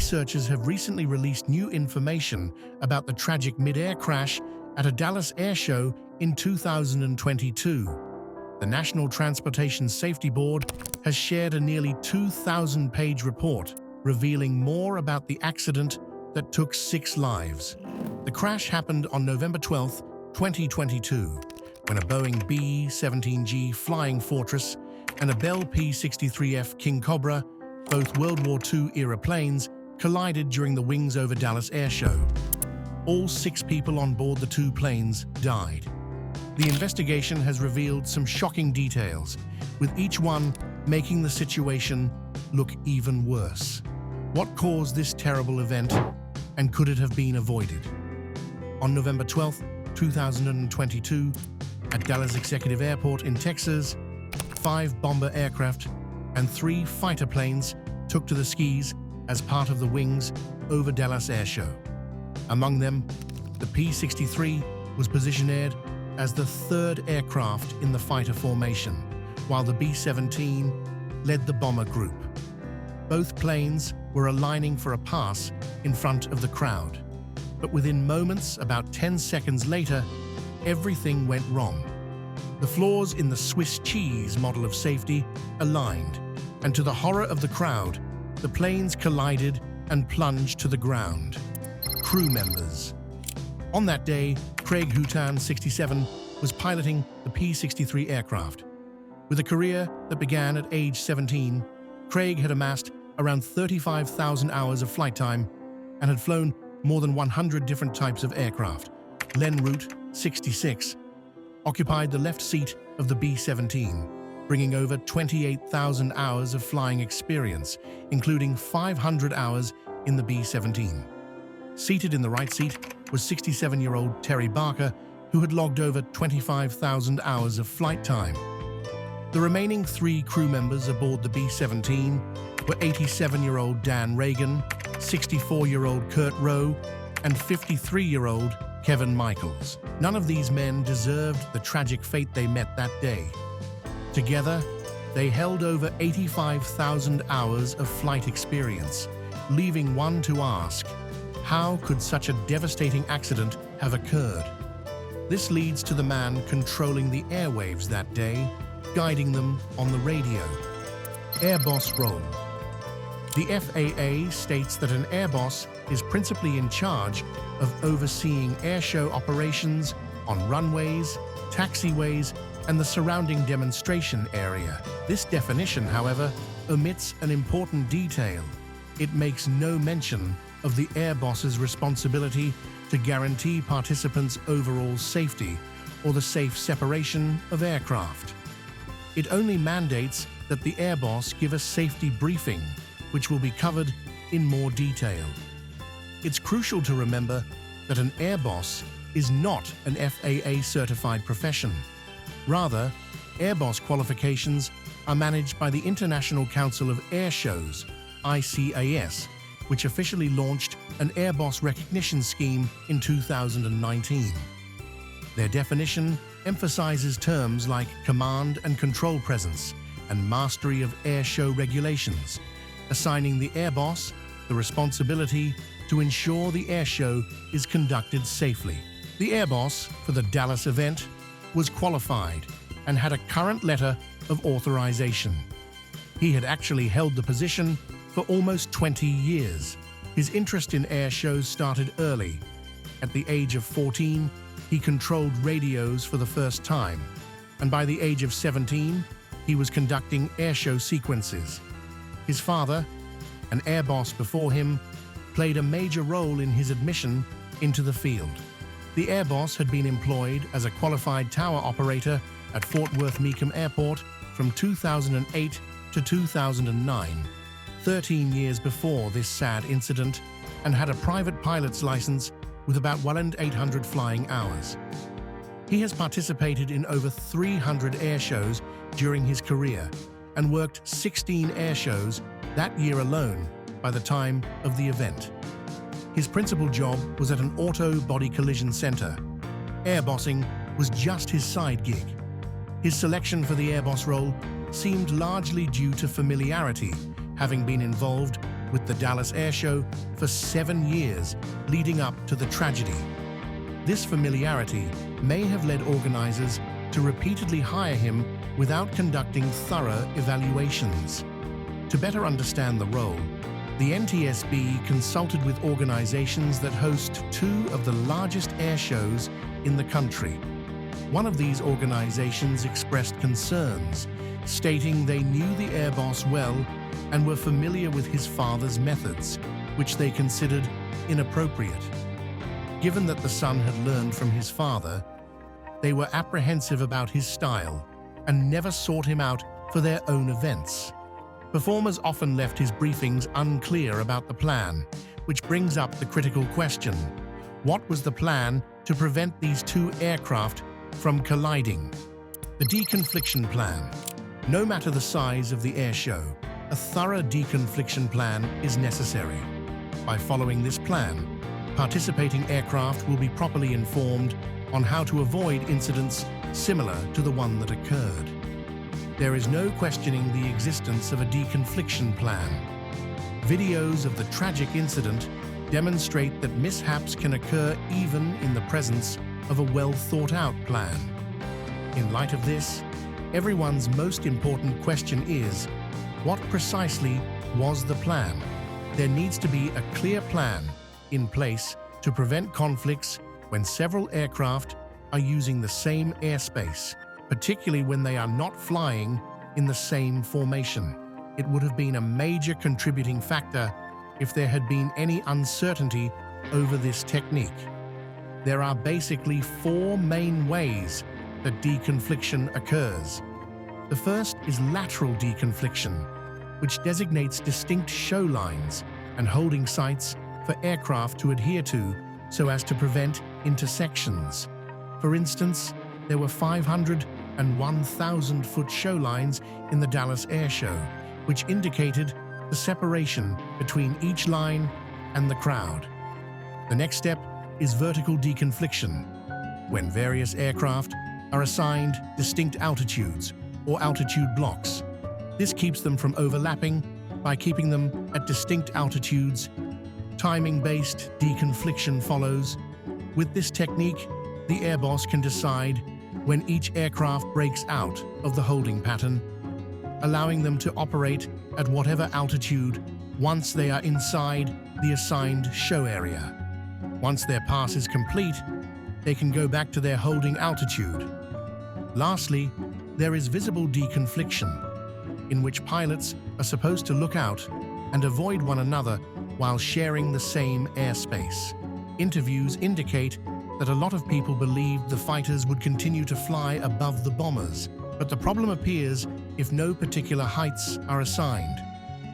researchers have recently released new information about the tragic mid-air crash at a Dallas air show in 2022. The National Transportation Safety Board has shared a nearly 2,000-page report revealing more about the accident that took 6 lives. The crash happened on November 12, 2022, when a Boeing B-17G Flying Fortress and a Bell P-63F King Cobra, both World War II-era planes, collided during the Wings Over Dallas air show. All 6 people on board the 2 planes died. The investigation has revealed some shocking details, with each one making the situation look even worse. What caused this terrible event, and could it have been avoided? On November 12, 2022, at Dallas Executive Airport in Texas, 5 bomber aircraft and 3 fighter planes took to the skies as part of the Wings Over Dallas air show. Among them, the P-63 was positioned as the 3rd aircraft in the fighter formation, while the B-17 led the bomber group. Both planes were aligning for a pass in front of the crowd, but within moments, about 10 seconds later, everything went wrong. The flaws in the Swiss cheese model of safety aligned, and to the horror of the crowd, the planes collided and plunged to the ground. Crew members. On that day, Craig Houghton, 67, was piloting the P-63 aircraft. With a career that began at age 17, Craig had amassed around 35,000 hours of flight time and had flown more than 100 different types of aircraft. Len Root, 66, occupied the left seat of the B-17, bringing over 28,000 hours of flying experience, including 500 hours in the B-17. Seated in the right seat was 67-year-old Terry Barker, who had logged over 25,000 hours of flight time. The remaining 3 crew members aboard the B-17 were 87-year-old Dan Reagan, 64-year-old Kurt Rowe, and 53-year-old Kevin Michaels. None of these men deserved the tragic fate they met that day. Together, they held over 85,000 hours of flight experience, leaving one to ask, how could such a devastating accident have occurred? This leads to the man controlling the airwaves that day, guiding them on the radio. Air boss role. The FAA states that an air boss is principally in charge of overseeing airshow operations on runways, taxiways, and the surrounding demonstration area. This definition, however, omits an important detail. It makes no mention of the air boss's responsibility to guarantee participants' overall safety or the safe separation of aircraft. It only mandates that the air boss give a safety briefing, which will be covered in more detail. It's crucial to remember that an air boss is not an FAA-certified profession. Rather, air boss qualifications are managed by the International Council of Air Shows, ICAS, which officially launched an air boss recognition scheme in 2019. Their definition emphasizes terms like command and control presence and mastery of air show regulations, assigning the air boss the responsibility to ensure the air show is conducted safely. The air boss for the Dallas event was qualified and had a current letter of authorization. He had actually held the position for almost 20 years. His interest in air shows started early. At the age of 14, he controlled radios for the first time, and by the age of 17, he was conducting airshow sequences. His father, an air boss before him, played a major role in his admission into the field. The air boss had been employed as a qualified tower operator at Fort Worth Mecum Airport from 2008 to 2009, 13 years before this sad incident, and had a private pilot's license with about 1,800 flying hours. He has participated in over 300 air shows during his career and worked 16 air shows that year alone by the time of the event. His principal job was at an auto body collision center. Airbossing was just his side gig. His selection for the airboss role seemed largely due to familiarity, having been involved with the Dallas Air Show for 7 years leading up to the tragedy. This familiarity may have led organizers to repeatedly hire him without conducting thorough evaluations. To better understand the role, the NTSB consulted with organizations that host 2 of the largest air shows in the country. One of these organizations expressed concerns, stating they knew the air boss well and were familiar with his father's methods, which they considered inappropriate. Given that the son had learned from his father, they were apprehensive about his style and never sought him out for their own events. Performers often left his briefings unclear about the plan, which brings up the critical question: what was the plan to prevent these 2 aircraft from colliding? The deconfliction plan. No matter the size of the air show, a thorough deconfliction plan is necessary. By following this plan, participating aircraft will be properly informed on how to avoid incidents similar to the one that occurred. There is no questioning the existence of a deconfliction plan. Videos of the tragic incident demonstrate that mishaps can occur even in the presence of a well-thought-out plan. In light of this, everyone's most important question is, what precisely was the plan? There needs to be a clear plan in place to prevent conflicts when several aircraft are using the same airspace, particularly when they are not flying in the same formation. It would have been a major contributing factor if there had been any uncertainty over this technique. There are basically 4 main ways that deconfliction occurs. The first is lateral deconfliction, which designates distinct show lines and holding sites for aircraft to adhere to so as to prevent intersections. For instance, there were 500 and 1,000-foot show lines in the Dallas Air Show, which indicated the separation between each line and the crowd. The next step is vertical deconfliction, when various aircraft are assigned distinct altitudes or altitude blocks. This keeps them from overlapping by keeping them at distinct altitudes. Timing-based deconfliction follows. With this technique, the air boss can decide when each aircraft breaks out of the holding pattern, allowing them to operate at whatever altitude once they are inside the assigned show area. Once their pass is complete, they can go back to their holding altitude. Lastly, there is visible deconfliction, in which pilots are supposed to look out and avoid one another while sharing the same airspace. Interviews indicate that a lot of people believed the fighters would continue to fly above the bombers, but the problem appears if no particular heights are assigned.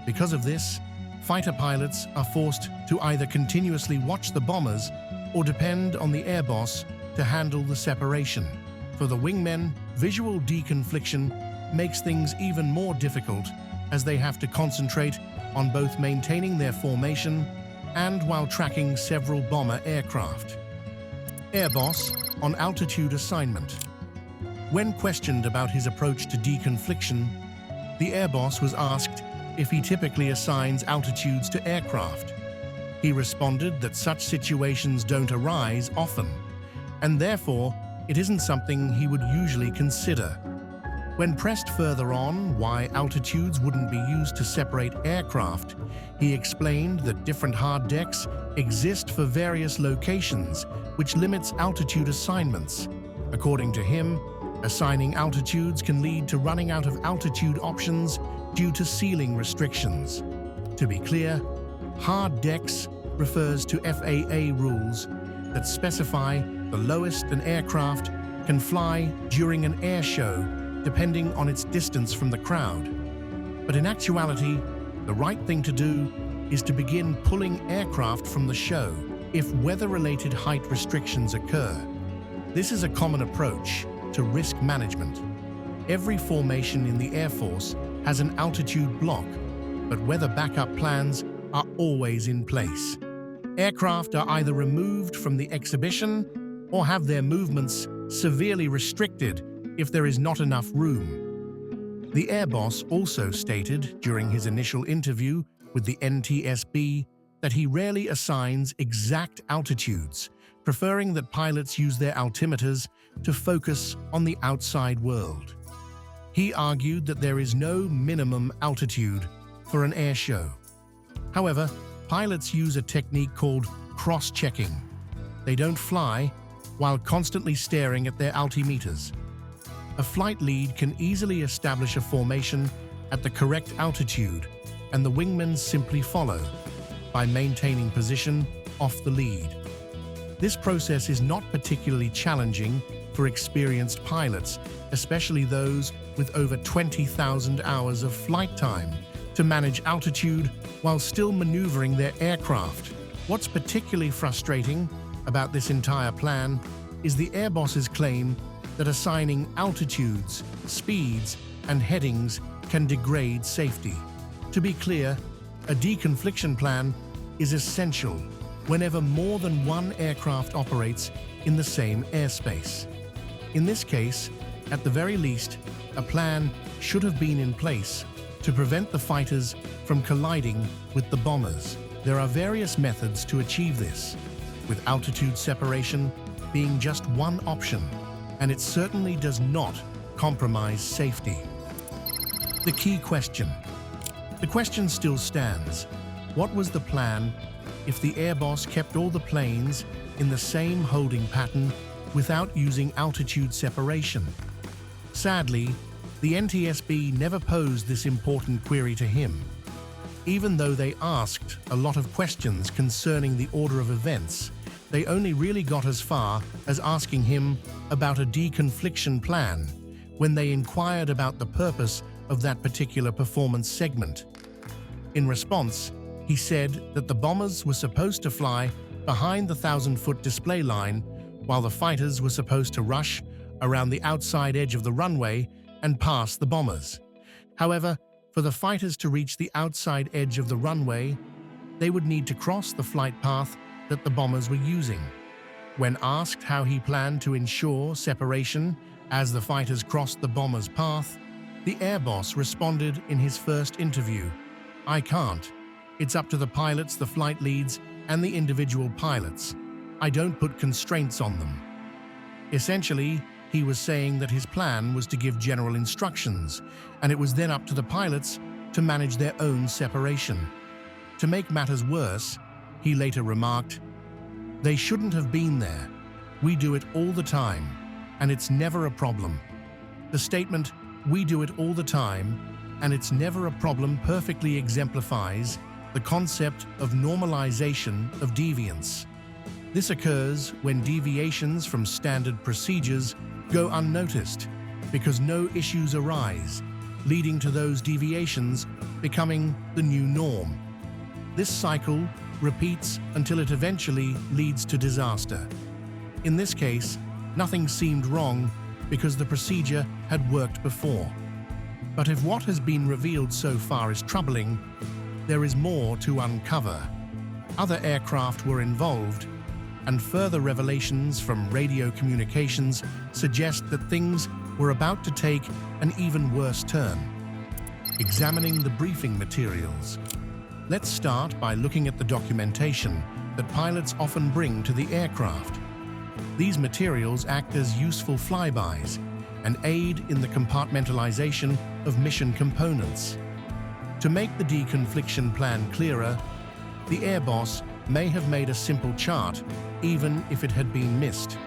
Because of this, fighter pilots are forced to either continuously watch the bombers or depend on the air boss to handle the separation. For the wingmen, visual deconfliction makes things even more difficult as they have to concentrate on both maintaining their formation and while tracking several bomber aircraft. Air boss on altitude assignment. When questioned about his approach to deconfliction, the air boss was asked if he typically assigns altitudes to aircraft. He responded that such situations don't arise often, and therefore it isn't something he would usually consider. When pressed further on why altitudes wouldn't be used to separate aircraft, he explained that different hard decks exist for various locations, which limits altitude assignments. According to him, assigning altitudes can lead to running out of altitude options due to ceiling restrictions. To be clear, hard decks refers to FAA rules that specify the lowest an aircraft can fly during an air show depending on its distance from the crowd. But in actuality, the right thing to do is to begin pulling aircraft from the show if weather-related height restrictions occur. This is a common approach to risk management. Every formation in the Air Force has an altitude block, but weather backup plans are always in place. Aircraft are either removed from the exhibition or have their movements severely restricted if there is not enough room. The air boss also stated during his initial interview with the NTSB that he rarely assigns exact altitudes, preferring that pilots use their altimeters to focus on the outside world. He argued that there is no minimum altitude for an air show. However, pilots use a technique called cross-checking. They don't fly while constantly staring at their altimeters. A flight lead can easily establish a formation at the correct altitude, and the wingmen simply follow by maintaining position off the lead. This process is not particularly challenging for experienced pilots, especially those with over 20,000 hours of flight time, to manage altitude while still maneuvering their aircraft. What's particularly frustrating about this entire plan is the Airbos's claim that assigning altitudes, speeds, and headings can degrade safety. To be clear, a deconfliction plan is essential whenever more than one aircraft operates in the same airspace. In this case, at the very least, a plan should have been in place to prevent the fighters from colliding with the bombers. There are various methods to achieve this, with altitude separation being just one option, and it certainly does not compromise safety. The key question. The question still stands. What was the plan if the Airboss kept all the planes in the same holding pattern without using altitude separation? Sadly, the NTSB never posed this important query to him. Even though they asked a lot of questions concerning the order of events, they only really got as far as asking him about a deconfliction plan when they inquired about the purpose of that particular performance segment. In response, he said that the bombers were supposed to fly behind the 1,000-foot display line, while the fighters were supposed to rush around the outside edge of the runway and pass the bombers. However, for the fighters to reach the outside edge of the runway, they would need to cross the flight path that the bombers were using. When asked how he planned to ensure separation as the fighters crossed the bombers' path, the Airboss responded in his first interview, "I can't. It's up to the pilots, the flight leads, and the individual pilots. I don't put constraints on them." Essentially, he was saying that his plan was to give general instructions, and it was then up to the pilots to manage their own separation. To make matters worse, he later remarked, "They shouldn't have been there. We do it all the time, and it's never a problem." The statement, "We do it all the time, and it's never a problem," perfectly exemplifies the concept of normalization of deviance. This occurs when deviations from standard procedures go unnoticed because no issues arise, leading to those deviations becoming the new norm. This cycle repeats until it eventually leads to disaster. In this case, nothing seemed wrong because the procedure had worked before. But if what has been revealed so far is troubling, there is more to uncover. Other aircraft were involved, and further revelations from radio communications suggest that things were about to take an even worse turn. Examining the briefing materials. Let's start by looking at the documentation that pilots often bring to the aircraft. These materials act as useful flybys and aid in the compartmentalization of mission components. To make the deconfliction plan clearer, the Airboss may have made a simple chart, even if it had been missed.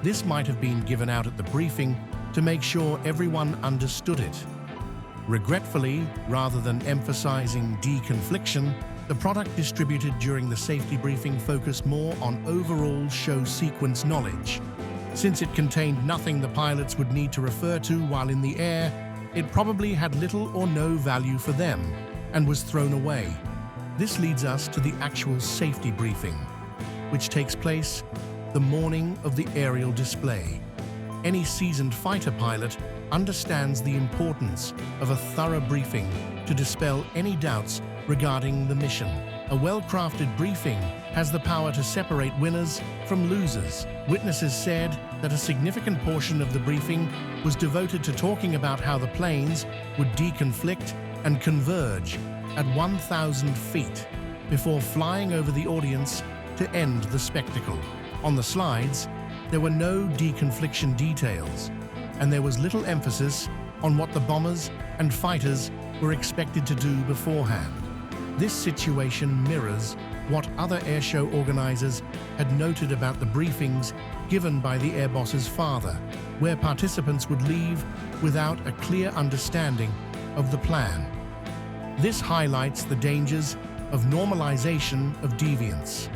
This might have been given out at the briefing to make sure everyone understood it. Regretfully, rather than emphasizing deconfliction, the product distributed during the safety briefing focused more on overall show sequence knowledge. Since it contained nothing the pilots would need to refer to while in the air, it probably had little or no value for them and was thrown away. This leads us to the actual safety briefing, which takes place the morning of the aerial display. Any seasoned fighter pilot understands the importance of a thorough briefing to dispel any doubts regarding the mission. A well-crafted briefing has the power to separate winners from losers. Witnesses said that a significant portion of the briefing was devoted to talking about how the planes would deconflict and converge at 1,000 feet before flying over the audience to end the spectacle. On the slides, there were no deconfliction details, and there was little emphasis on what the bombers and fighters were expected to do beforehand. This situation mirrors what other airshow organizers had noted about the briefings given by the Airbos's father, where participants would leave without a clear understanding of the plan. This highlights the dangers of normalization of deviance.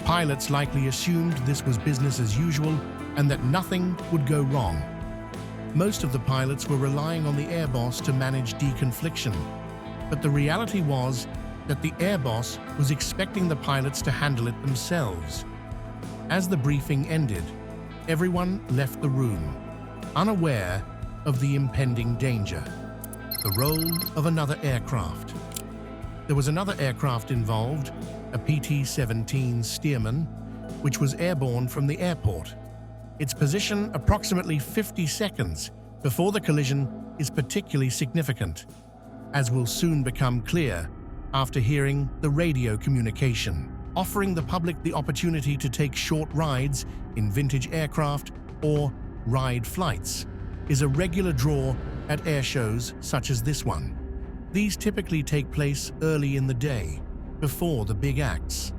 Pilots likely assumed this was business as usual and that nothing would go wrong. Most of the pilots were relying on the Airboss to manage deconfliction, but the reality was that the Airboss was expecting the pilots to handle it themselves. As the briefing ended, everyone left the room, unaware of the impending danger. The role of another aircraft. There was another aircraft involved, a PT-17 Stearman, which was airborne from the airport. Its position approximately 50 seconds before the collision is particularly significant, as will soon become clear after hearing the radio communication. Offering the public the opportunity to take short rides in vintage aircraft or ride flights is a regular draw at air shows such as this one. These typically take place early in the day, before the big acts.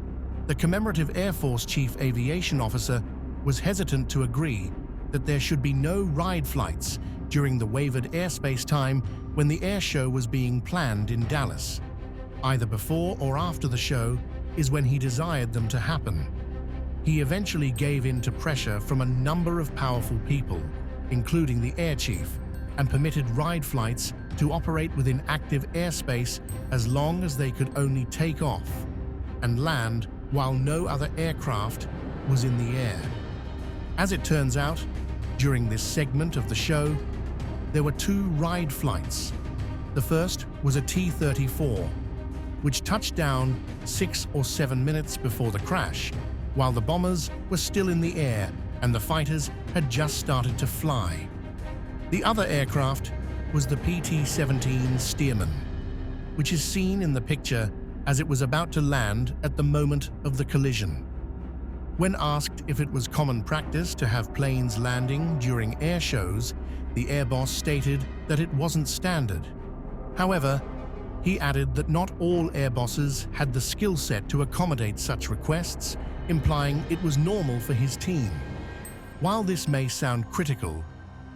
The commemorative Air Force Chief Aviation Officer was hesitant to agree that there should be no ride flights during the waived airspace time when the air show was being planned in Dallas. Either before or after the show is when he desired them to happen. He eventually gave in to pressure from a number of powerful people, including the air chief, and permitted ride flights to operate within active airspace as long as they could only take off and land while no other aircraft was in the air. As it turns out, during this segment of the show, there were two ride flights. The first was a T-34, which touched down 6 or 7 minutes before the crash, while the bombers were still in the air and the fighters had just started to fly. The other aircraft was the PT-17 Stearman, which is seen in the picture as it was about to land at the moment of the collision. When asked if it was common practice to have planes landing during air shows, the Airboss stated that it wasn't standard. However, he added that not all Airbosses had the skill set to accommodate such requests, implying it was normal for his team. While this may sound critical,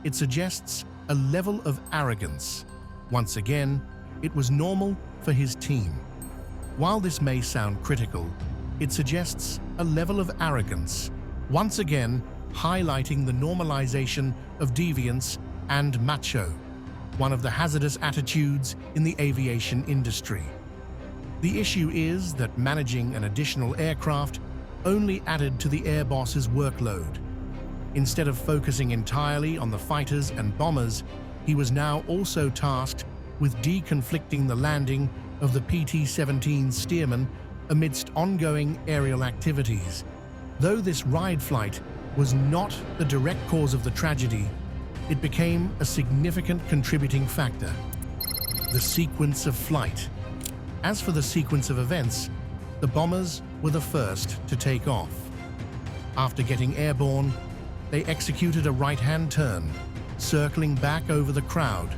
it suggests a level of arrogance. Once again, it was normal for his team. While this may sound critical, it suggests a level of arrogance, once again highlighting the normalization of deviance and macho, one of the hazardous attitudes in the aviation industry. The issue is that managing an additional aircraft only added to the Airboss's workload. Instead of focusing entirely on the fighters and bombers, he was now also tasked with deconflicting the landing of the PT-17 Stearman amidst ongoing aerial activities. Though this ride flight was not the direct cause of the tragedy, it became a significant contributing factor. The sequence of flight. As for the sequence of events, the bombers were the first to take off. After getting airborne, they executed a right-hand turn, circling back over the crowd,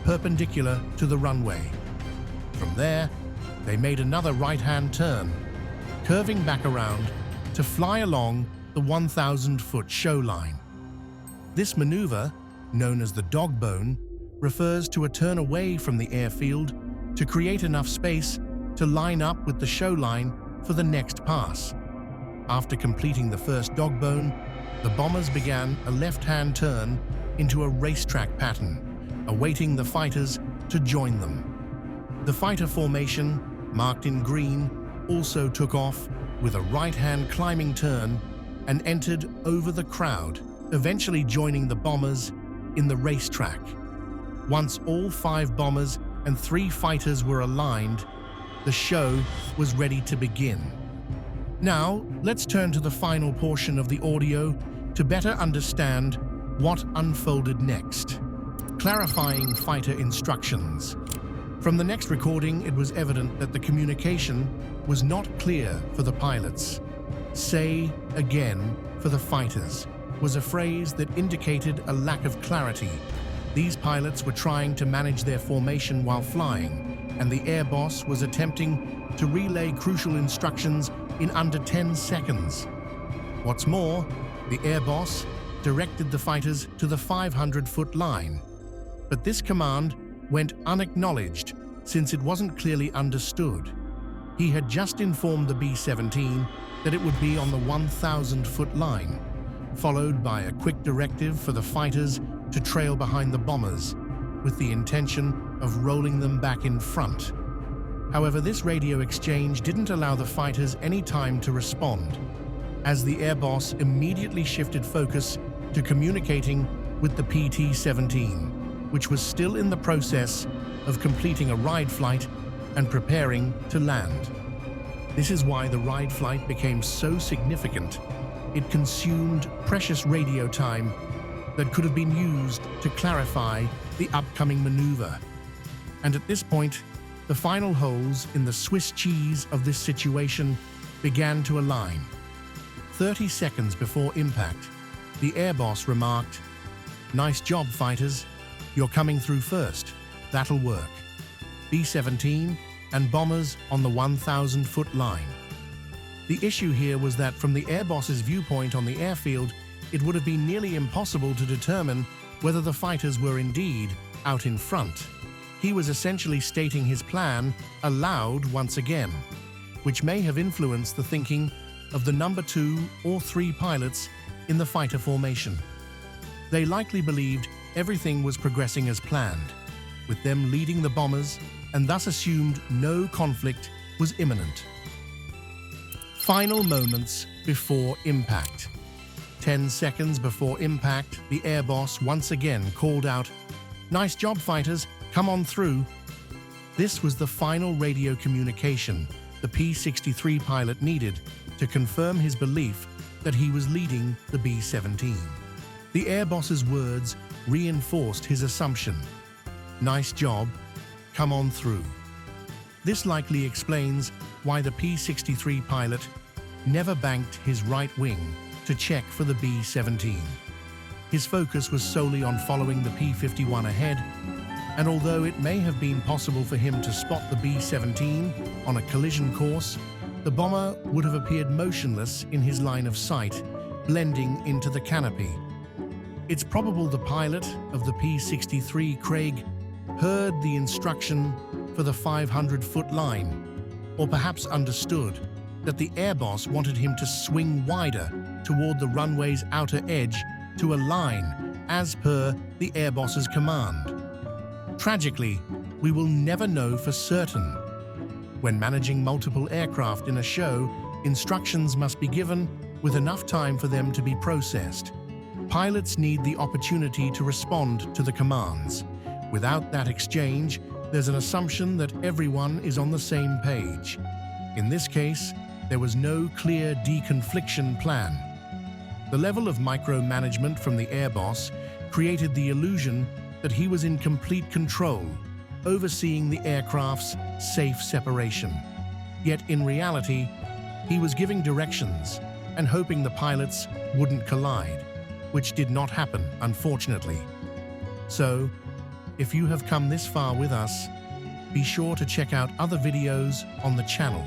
perpendicular to the runway. From there, they made another right-hand turn, curving back around to fly along the 1,000-foot show line. This maneuver, known as the dog bone, refers to a turn away from the airfield to create enough space to line up with the show line for the next pass. After completing the first dog bone, the bombers began a left-hand turn into a racetrack pattern, awaiting the fighters to join them. The fighter formation, marked in green, also took off with a right-hand climbing turn and entered over the crowd, eventually joining the bombers in the racetrack. Once all 5 bombers and 3 fighters were aligned, the show was ready to begin. Now, let's turn to the final portion of the audio to better understand what unfolded next. Clarifying fighter instructions. From the next recording, it was evident that the communication was not clear for the pilots. "Say again" for the fighters was a phrase that indicated a lack of clarity. These pilots were trying to manage their formation while flying, and the air boss was attempting to relay crucial instructions in under 10 seconds. What's more, the air boss directed the fighters to the 500-foot line. But this command went unacknowledged since it wasn't clearly understood. He had just informed the B-17 that it would be on the 1,000-foot line, followed by a quick directive for the fighters to trail behind the bombers, with the intention of rolling them back in front. However, this radio exchange didn't allow the fighters any time to respond, as the air boss immediately shifted focus to communicating with the PT-17, which was still in the process of completing a ride flight and preparing to land. This is why the ride flight became so significant. It consumed precious radio time that could have been used to clarify the upcoming maneuver. And at this point, the final holes in the Swiss cheese of this situation began to align. 30 seconds before impact, the air boss remarked, "Nice job, fighters. You're coming through first. That'll work." B-17 and bombers on the 1,000-foot line. The issue here was that from the air boss's viewpoint on the airfield, it would have been nearly impossible to determine whether the fighters were indeed out in front. He was essentially stating his plan aloud once again, which may have influenced the thinking of the number 2 or 3 pilots in the fighter formation. They likely believed everything was progressing as planned, with them leading the bombers, and thus assumed no conflict was imminent. Final moments before impact. 10 seconds before impact, the air boss once again called out, "Nice job, fighters, come on through." This was the final radio communication the P-63 pilot needed to confirm his belief that he was leading the B-17. The air boss's words reinforced his assumption. "Nice job, come on through." This likely explains why the P-63 pilot never banked his right wing to check for the B-17. His focus was solely on following the P-51 ahead, and although it may have been possible for him to spot the B-17 on a collision course, the bomber would have appeared motionless in his line of sight, blending into the canopy. It's probable the pilot of the P-63, Craig, heard the instruction for the 500-foot line, or perhaps understood that the air boss wanted him to swing wider toward the runway's outer edge to align as per the air boss's command. Tragically, we will never know for certain. When managing multiple aircraft in a show, instructions must be given with enough time for them to be processed. Pilots need the opportunity to respond to the commands. Without that exchange, there's an assumption that everyone is on the same page. In this case, there was no clear deconfliction plan. The level of micromanagement from the air boss created the illusion that he was in complete control, overseeing the aircraft's safe separation. Yet in reality, he was giving directions and hoping the pilots wouldn't collide, which did not happen, unfortunately. So, if you have come this far with us, be sure to check out other videos on the channel.